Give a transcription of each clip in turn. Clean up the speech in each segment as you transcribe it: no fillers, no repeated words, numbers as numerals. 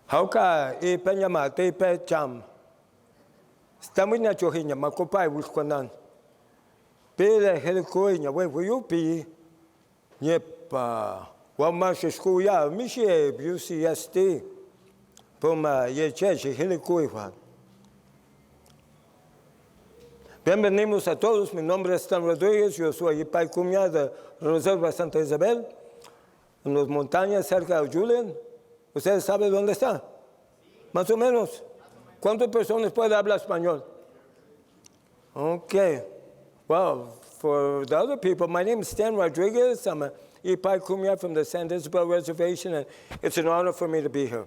Hauka e penyama te pe cham. Stamina chohinya makopai wuskonan. Pele helikoinya we wuyupi. Yepa. Wamasha school ya mishe UCSD. Poma yecheche helikoiwa. Bienvenidos a todos, mi nombre es Stan Rodríguez, yo soy Kumeyaay Community de Reserva Santa Isabel, en las montañas cerca de Julian. ¿Ustedes saben dónde está? Más o menos. ¿Cuántas personas pueden hablar español? Okay. Well, for the other people, my name is Stan Rodriguez. I'm a Kumeyaay Community from the San Isabel Reservation, and it's an honor for me to be here.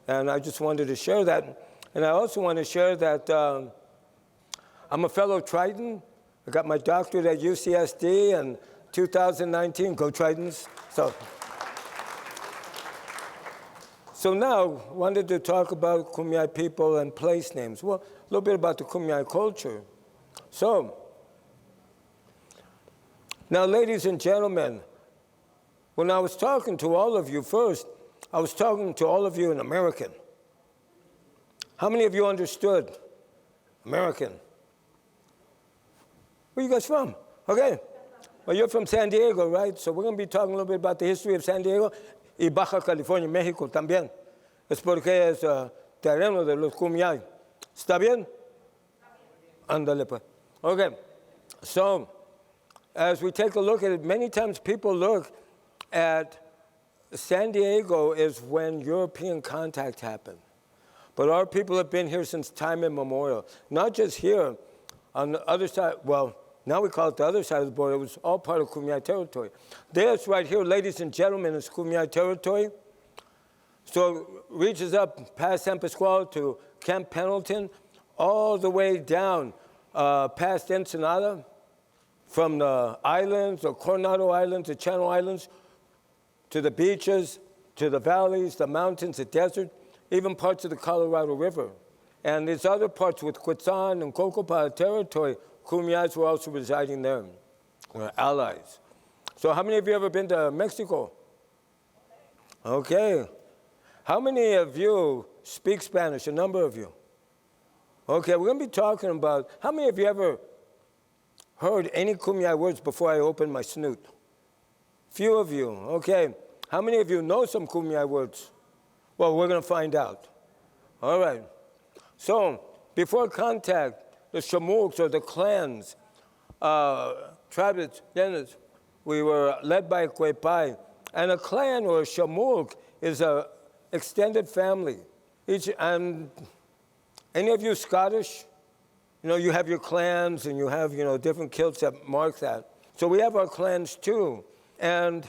And I just wanted to share that. And I also want to share that I'm a fellow Triton. I got my doctorate at UCSD in 2019. Go Tritons. So now, I wanted to talk about Kumeyaay people and place names. Well, a little bit about the Kumeyaay culture. So, now ladies and gentlemen, when I was talking to all of you first, I was talking to all of you in American. How many of you understood American? Where are you guys from? Okay. Well, you're from San Diego, right? So we're going to be talking a little bit about the history of San Diego y Baja California, México también. Es porque es terreno de los Kumeyaay. ¿Está bien? Ándale, pues. Okay. So, as we take a look at it, many times people look at San Diego is when European contact happened. But our people have been here since time immemorial. Not just here, on the other side, well, now we call it the other side of the border. It was all part of Kumeyaay territory. This right here, ladies and gentlemen, is Kumeyaay territory. So it reaches up past San Pasqual to Camp Pendleton, all the way down past Ensenada, from the islands, the Coronado Islands, the Channel Islands, to the beaches, to the valleys, the mountains, the desert, even parts of the Colorado River. And these other parts with Quetzan and Cocopah territory, Kumeyays were also residing there. We're allies. So how many of you ever been to Mexico? Okay. How many of you speak Spanish? A number of you. Okay, we're going to be talking about, how many of you ever heard any Kumeyaay words before I open my snoot? Few of you. Okay. How many of you know some Kumeyaay words? Well, we're going to find out. All right. So, before contact, the Shamuks, or the clans, tribes, we were led by Kuepai. And a clan, or a Shamuk, is an extended family. And any of you Scottish? You know, you have your clans, and you have, different kilts that mark that. So we have our clans, too. And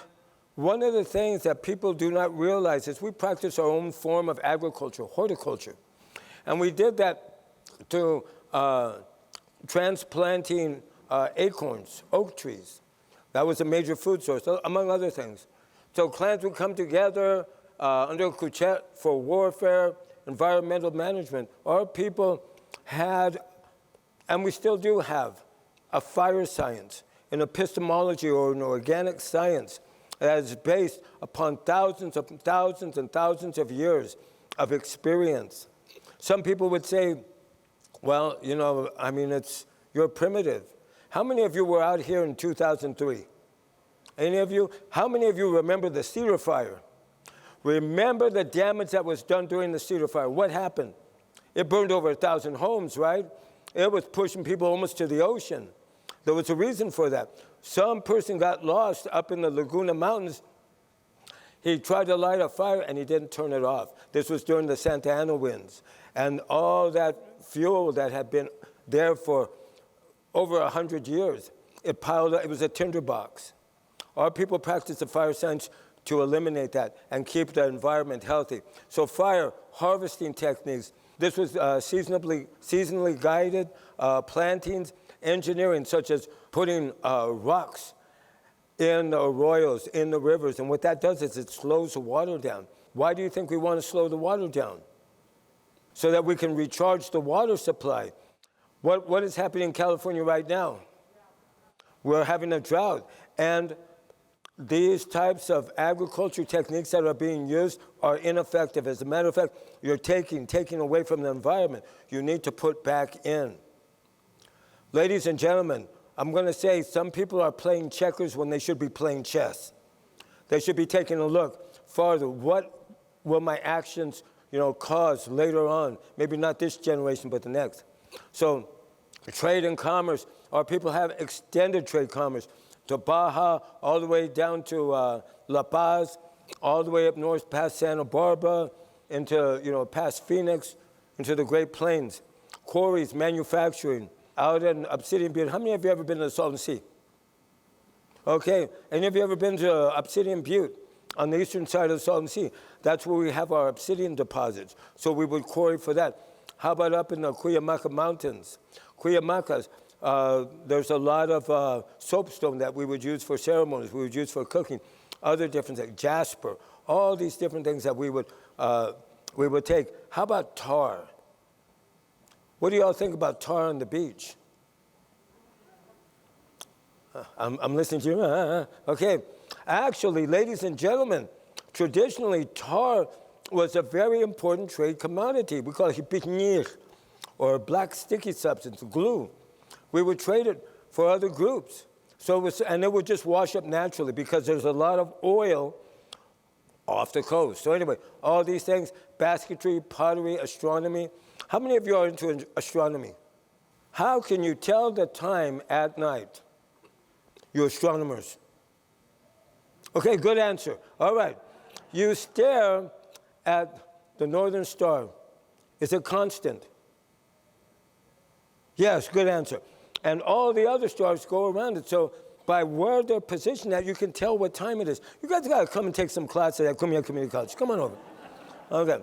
one of the things that people do not realize is we practice our own form of agriculture, horticulture. And we did that to transplanting acorns, oak trees. That was a major food source, among other things. So clans would come together under Kuchet for warfare, environmental management. Our people had, and we still do have, a fire science, an epistemology, or an organic science that is based upon thousands and thousands of years of experience. Some people would say, well, you're primitive. How many of you were out here in 2003? Any of you? How many of you remember the Cedar Fire? Remember the damage that was done during the Cedar Fire. What happened? It burned over 1,000 homes, right? It was pushing people almost to the ocean. There was a reason for that. Some person got lost up in the Laguna Mountains. He tried to light a fire, and he didn't turn it off. This was during the Santa Ana winds. And all that fuel that had been there for over 100 years, it piled up. It was a tinderbox. Our people practiced the fire science to eliminate that and keep the environment healthy. So fire harvesting techniques. This was seasonally guided plantings, engineering, such as putting rocks in the arroyos, in the rivers. And what that does is it slows the water down. Why do you think we want to slow the water down? So that we can recharge the water supply. What is happening in California right now? We're having a drought. And these types of agriculture techniques that are being used are ineffective. As a matter of fact, you're taking away from the environment. You need to put back in. Ladies and gentlemen, I'm going to say some people are playing checkers when they should be playing chess. They should be taking a look farther. What will my actions, cause later on? Maybe not this generation, but the next. So trade and commerce. Our people have extended trade commerce to Baja, all the way down to La Paz, all the way up north past Santa Barbara, into, past Phoenix, into the Great Plains. Quarries, manufacturing, out in Obsidian Butte. How many of you ever been to the Salton Sea? Okay, any of you ever been to Obsidian Butte on the eastern side of the Salton Sea? That's where we have our obsidian deposits. So we would quarry for that. How about up in the Kumeyaay Mountains? Kumeyaay, there's a lot of soapstone that we would use for ceremonies, we would use for cooking, other different things, jasper, all these different things that we would take. How about tar? What do y'all think about tar on the beach? I'm listening to you. Okay. Actually, ladies and gentlemen, traditionally tar was a very important trade commodity. We call it hipiknir, or black sticky substance, glue. We would trade it for other groups. And it would just wash up naturally because there's a lot of oil off the coast. So anyway, all these things, basketry, pottery, astronomy. How many of you are into astronomy? How can you tell the time at night? You astronomers. Okay, good answer. All right. You stare at the northern star. Is it constant? Yes, good answer. And all the other stars go around it. So by where they're positioned at, you can tell what time it is. You guys got to come and take some classes at Kumeyaay Community College. Come on over. Okay.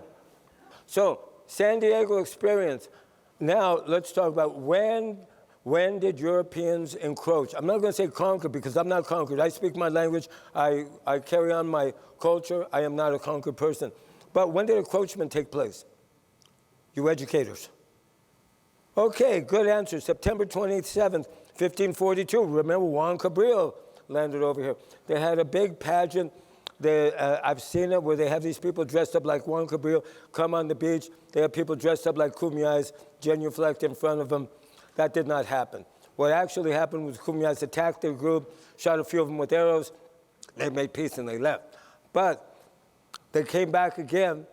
So San Diego experience. Now let's talk about when did Europeans encroach? I'm not going to say conquer because I'm not conquered. I speak my language. I carry on my culture. I am not a conquered person. But when did encroachment take place? You educators. Okay, good answer. September 27th, 1542. Remember, Juan Cabrillo landed over here. They had a big pageant. I've seen it where they have these people dressed up like Juan Cabrillo come on the beach. They have people dressed up like Kumeyays, genuflect in front of them. That did not happen. What actually happened was Kumeyays attacked their group, shot a few of them with arrows. They made peace and they left. But they came back again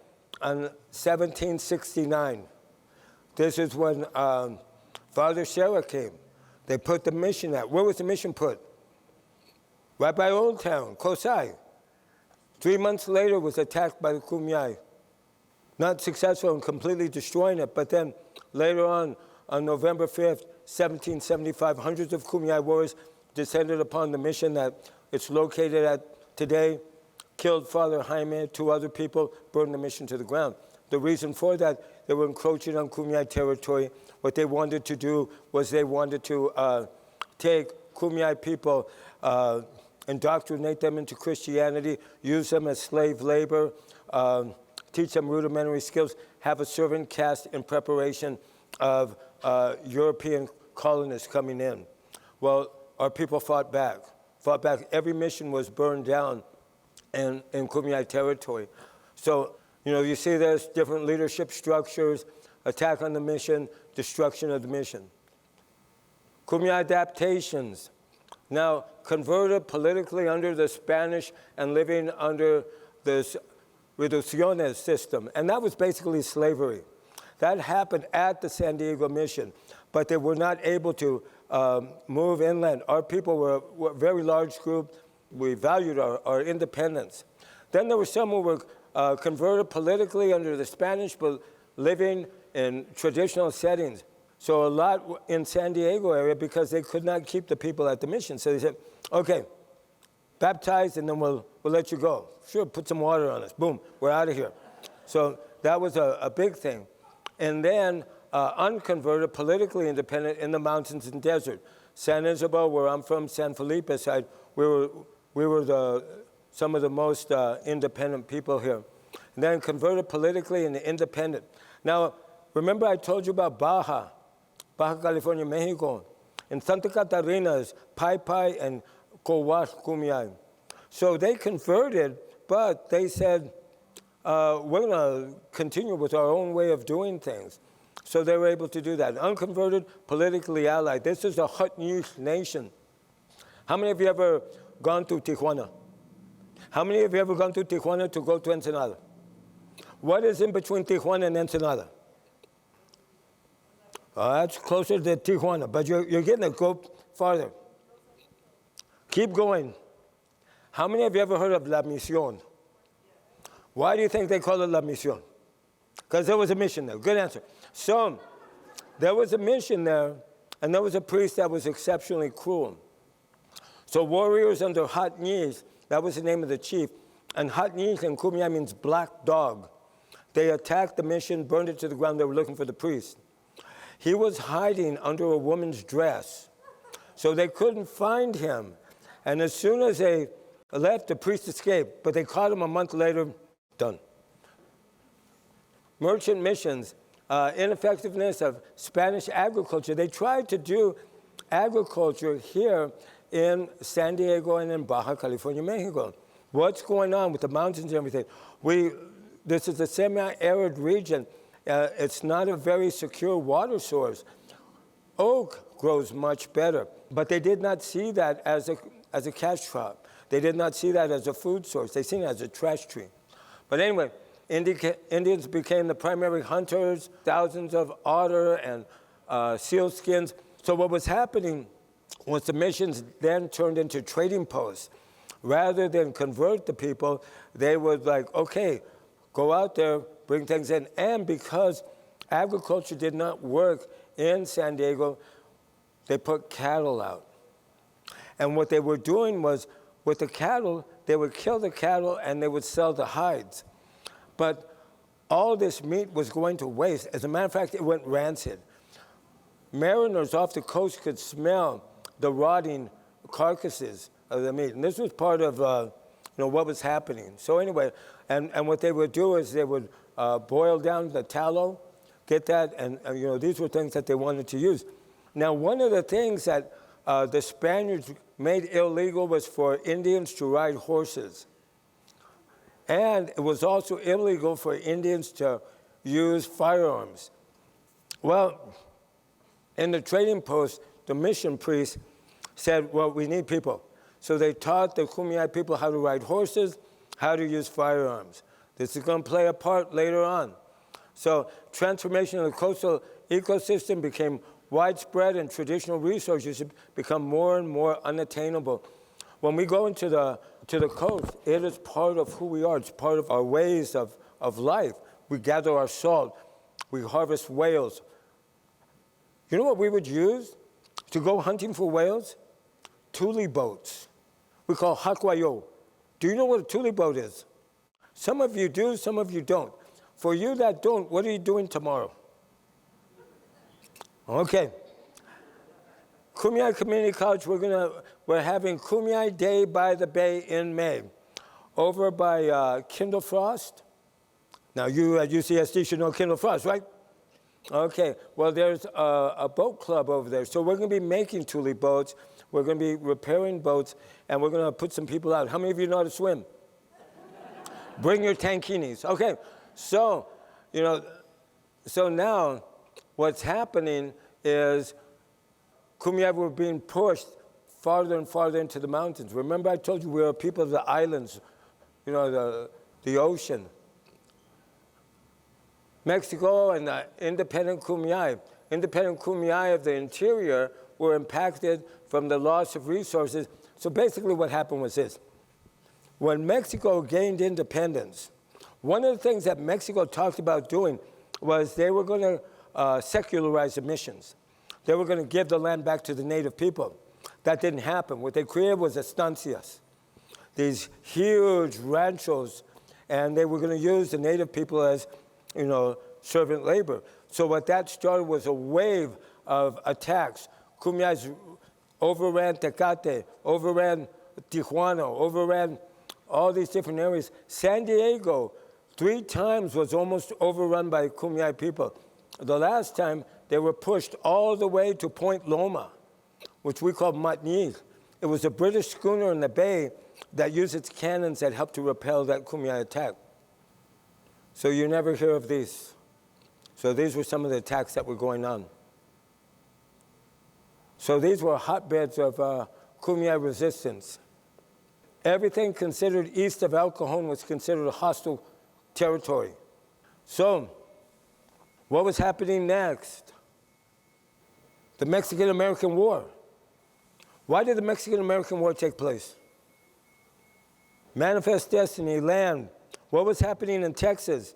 in 1769. This is when Father Sarah came. They put the mission out. Where was the mission put? Right by Old Town, Kumeyaay. 3 months later, it was attacked by the Kumeyaay. Not successful in completely destroying it, but then later on November 5th, 1775, hundreds of Kumeyaay warriors descended upon the mission that it's located at today, killed Father Jaime, 2 other people, burned the mission to the ground. The reason for that, they were encroaching on Kumeyaay territory. What they wanted to do was they wanted to take Kumeyaay people, indoctrinate them into Christianity, use them as slave labor, teach them rudimentary skills, have a servant caste in preparation of European colonists coming in. Well, our people fought back. Every mission was burned down in Kumeyaay territory. So, you see there's different leadership structures, attack on the mission, destruction of the mission. Kumeyaay adaptations. Now, converted politically under the Spanish and living under this reducciones system. And that was basically slavery. That happened at the San Diego mission, but they were not able to move inland. Our people were a very large group. We valued our independence. Then there were some who were converted politically under the Spanish, but living in traditional settings. So a lot in San Diego area because they could not keep the people at the mission. So they said, okay, baptize and then we'll let you go. Sure, put some water on us. Boom, we're out of here. So that was a big thing. And then unconverted, politically independent in the mountains and desert. San Isabel, where I'm from, San Felipe side, we were some of the most independent people here. And then converted politically and independent. Now, remember I told you about Baja California, Mexico. In Santa Catarina is Pai and Kumeyaay. So they converted, but they said, we're going to continue with our own way of doing things. So they were able to do that. Unconverted, politically allied. This is a hardships nation. How many of you ever gone to Tijuana? How many of you ever gone to Tijuana to go to Ensenada? What is in between Tijuana and Ensenada? That's closer to Tijuana, but you're getting it. Go farther. Keep going. How many of you ever heard of La Misión? Why do you think they call it La Misión? Because there was a mission there. Good answer. So there was a mission there, and there was a priest that was exceptionally cruel. So warriors under Hardships, that was the name of the chief, and Hardships in Kumeyaay means black dog. They attacked the mission, burned it to the ground. They were looking for the priest. He was hiding under a woman's dress, so they couldn't find him. And as soon as they left, the priest escaped, but they caught him a month later, done. Merchant missions, ineffectiveness of Spanish agriculture. They tried to do agriculture here in San Diego and in Baja California, Mexico. What's going on with the mountains and everything? This is a semi-arid region. It's not a very secure water source. Oak grows much better, but they did not see that as a cash crop. They did not see that as a food source. They seen it as a trash tree. But anyway, Indians became the primary hunters, thousands of otter and seal skins. So what was happening was the missions then turned into trading posts. Rather than convert the people, they would like, okay, go out there, bring things in. And because agriculture did not work in San Diego, they put cattle out. And what they were doing was, with the cattle, they would kill the cattle and they would sell the hides. But all this meat was going to waste. As a matter of fact, it went rancid. Mariners off the coast could smell the rotting carcasses of the meat. And this was part of what was happening. So anyway, and what they would do is they would boil down the tallow, get that, and these were things that they wanted to use. Now, one of the things that the Spaniards made illegal was for Indians to ride horses. And it was also illegal for Indians to use firearms. Well, in the trading post, the mission priest said, well, we need people. So they taught the Kumeyaay people how to ride horses, how to use firearms. This is going to play a part later on. So transformation of the coastal ecosystem became widespread, and traditional resources become more and more unattainable. When we go into the coast, it is part of who we are. It's part of our ways of life. We gather our salt. We harvest whales. You know what we would use to go hunting for whales? Tule boats. We call hakwayo. Do you know what a tule boat is? Some of you do, some of you don't. For you that don't, what are you doing tomorrow? Okay. Kumeyaay Community College, we're having Kumeyaay Day by the Bay in May, over by Kindle Frost. Now you at UCSD should know Kindle Frost, right? Okay, well there's a boat club over there. So we're gonna be making tule boats, we're gonna be repairing boats, and we're gonna put some people out. How many of you know how to swim? Bring your tankinis. Okay, so, so now what's happening is Kumeyaay were being pushed farther and farther into the mountains. Remember I told you we are people of the islands, the ocean. Mexico and the independent Kumeyaay of the interior were impacted from the loss of resources. So basically what happened was this. When Mexico gained independence, one of the things that Mexico talked about doing was they were going to secularize the missions. They were going to give the land back to the native people. That didn't happen. What they created was estancias, these huge ranchos, and they were going to use the native people as, servant labor. So what that started was a wave of attacks. Kumeyaay overran Tecate, overran Tijuana, overran all these different areas. San Diego, 3 times was almost overrun by Kumeyaay people. The last time, they were pushed all the way to Point Loma, which we call Matniz. It was a British schooner in the bay that used its cannons that helped to repel that Kumeyaay attack. So you never hear of these. So these were some of the attacks that were going on. So these were hotbeds of Kumeyaay resistance. Everything considered east of El Cajon was considered a hostile territory. So what was happening next? The Mexican-American War. Why did the Mexican-American War take place? Manifest destiny, land. What was happening in Texas?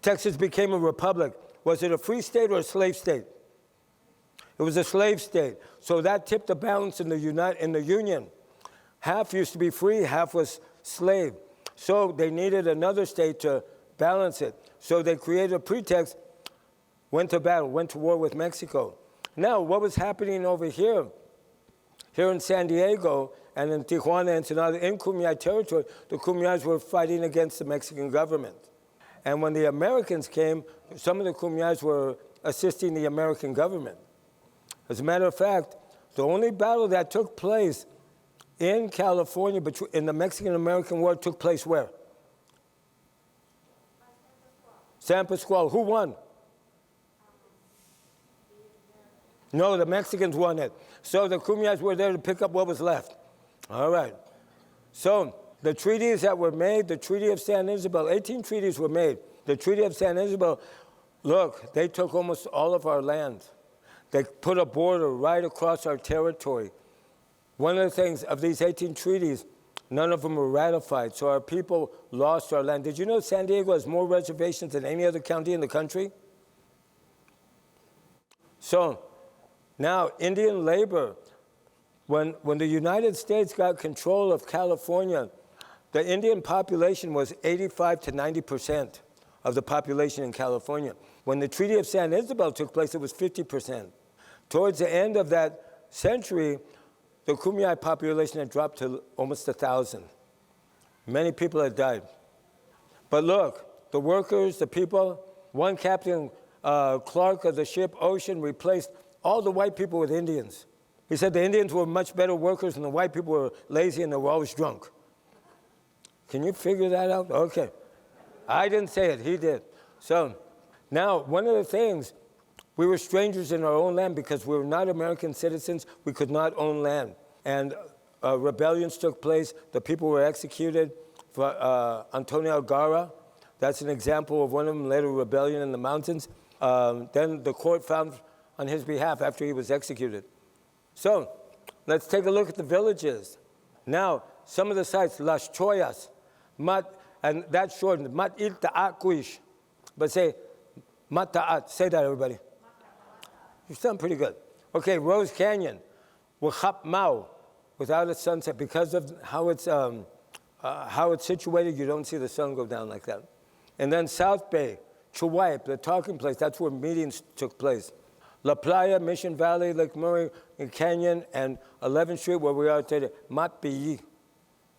Texas became a republic. Was it a free state or a slave state? It was a slave state. So that tipped the balance in the Union. Half used to be free, half was slave. So they needed another state to balance it. So they created a pretext, went to battle, went to war with Mexico. Now, what was happening over here? Here in San Diego and in Tijuana and Ensenada, in Kumeyaay territory, the Kumeyays were fighting against the Mexican government. And when the Americans came, some of the Kumeyays were assisting the American government. As a matter of fact, the only battle that took place in California in the Mexican-American War took place where? San Pasqual. Who won? No, the Mexicans won it. So the Kumeyays were there to pick up what was left. All right. So the treaties that were made, the Treaty of San Isabel, 18 treaties were made. The Treaty of San Isabel, look, they took almost all of our land. They put a border right across our territory. One of the things of these 18 treaties, none of them were ratified, so our people lost our land. Did you know San Diego has more reservations than any other county in the country? So now, Indian labor, when the United States got control of California, the Indian population was 85 to 90% of the population in California. When the Treaty of San Isabel took place, it was 50%. Towards the end of that century, the Kumeyaay population had dropped to almost 1,000. Many people had died. But look, the workers, the people, one Captain Clark of the ship Ocean replaced all the white people with Indians. He said the Indians were much better workers and the white people were lazy and they were always drunk. Can you figure that out? Okay. I didn't say it, he did. So now, one of the things, we were strangers in our own land because we were not American citizens. We could not own land. And rebellions took place. The people were executed. For Antonio Algara, that's an example of one of them, led a rebellion in the mountains. Then the court found on his behalf after he was executed. So let's take a look at the villages. Now, some of the sites, Las Choyas, and that's shortened, Mat Il Ta'at Kuish. But say, Mat Ta'at, say that everybody. You sound pretty good. Okay, Rose Canyon, Wahap Mau, without a sunset. Because of how it's situated, you don't see the sun go down like that. And then South Bay, Chuwaip, the talking place, that's where meetings took place. La Playa, Mission Valley, Lake Murray, and Canyon, and 11th Street, where we are today, Matpiyi.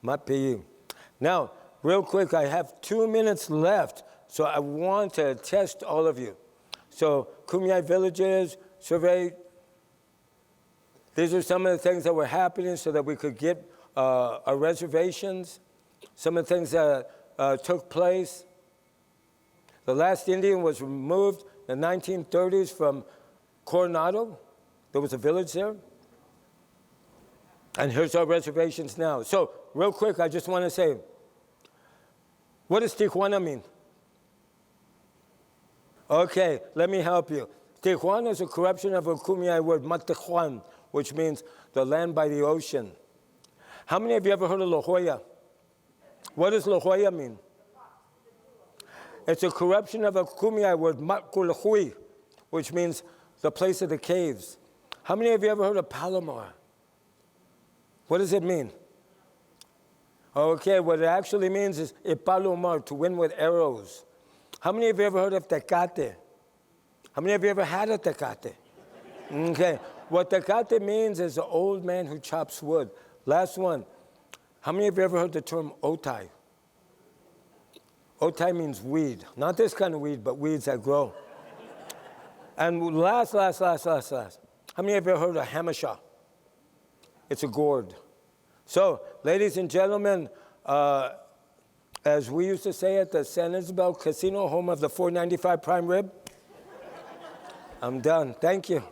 Matpiyi. Now, real quick, I have 2 minutes left, so I want to test all of you. So, Kumeyaay villages, survey. These are some of the things that were happening so that we could get our reservations. Some of the things that took place. The last Indian was removed in the 1930s from Coronado. There was a village there. And here's our reservations now. So, real quick, I just want to say, what does Tijuana mean? Okay, let me help you. Tijuana is a corruption of a Kumeyaay word, Matejuan, which means the land by the ocean. How many of you ever heard of La Jolla? What does La Jolla mean? It's a corruption of a Kumeyaay word, Matkulhui, which means the place of the caves. How many of you ever heard of Palomar? What does it mean? Okay, what it actually means is Palomar, to win with arrows. How many of you ever heard of Tecate? How many of you ever had a Tecate? Okay, what Tecate means is an old man who chops wood. Last one. How many of you ever heard the term Otai? Otai means weed. Not this kind of weed, but weeds that grow. And last. How many of you ever heard of Hamisha? It's a gourd. So, ladies and gentlemen, as we used to say at the San Isabel Casino, home of the $4.95 prime rib, I'm done. Thank you.